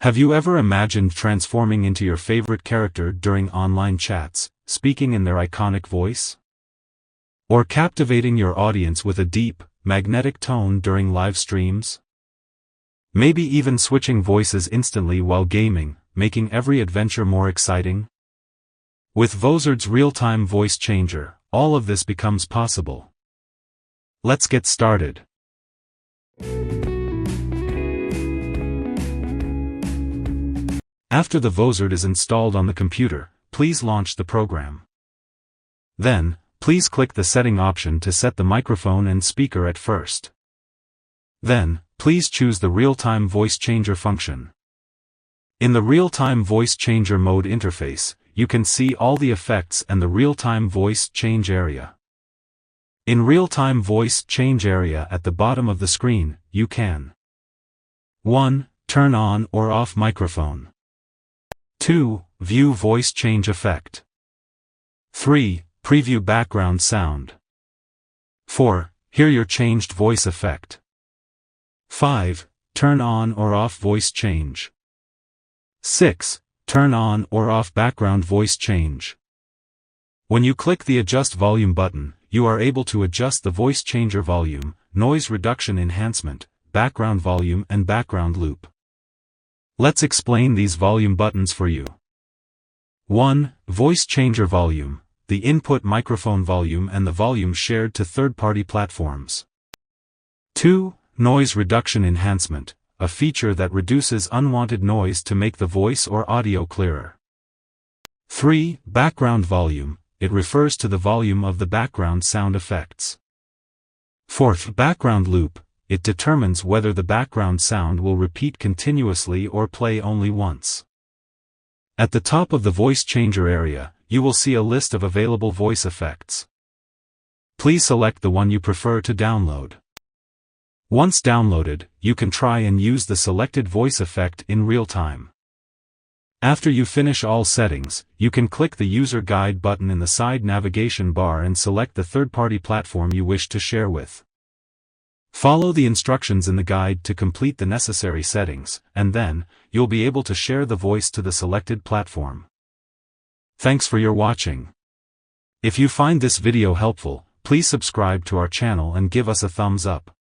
Have you ever imagined transforming into your favorite character during online chats, speaking in their iconic voice? Or captivating your audience with a deep, magnetic tone during live streams? Maybe even switching voices instantly while gaming, making every adventure more exciting? With Vozard's real-time voice changer, all of this becomes possible. Let's get started. After the Vozard is installed on the computer, please launch the program. Then, please click the setting option to set the microphone and speaker at first. Then, please choose the real-time voice changer function. In the real-time voice changer mode interface, you can see all the effects and the real-time voice change area. In real-time voice change area at the bottom of the screen, you can 1. Turn on or off microphone. 2. View voice change effect. 3. Preview background sound. 4. Hear your changed voice effect. 5. Turn on or off voice change. 6. Turn on or off background voice change. When you click the Adjust Volume button, you are able to adjust the voice changer volume, noise reduction enhancement, background volume and background loop. Let's explain these volume buttons for you. 1. Voice changer volume, the input microphone volume and the volume shared to third-party platforms. 2. Noise reduction enhancement, a feature that reduces unwanted noise to make the voice or audio clearer. 3. Background volume, it refers to the volume of the background sound effects. 4. Background loop, it determines whether the background sound will repeat continuously or play only once. At the top of the voice changer area, you will see a list of available voice effects. Please select the one you prefer to download. Once downloaded, you can try and use the selected voice effect in real time. After you finish all settings, you can click the User Guide button in the side navigation bar and select the third-party platform you wish to share with. Follow the instructions in the guide to complete the necessary settings, and then, you'll be able to share the voice to the selected platform. Thanks for your watching. If you find this video helpful, please subscribe to our channel and give us a thumbs up.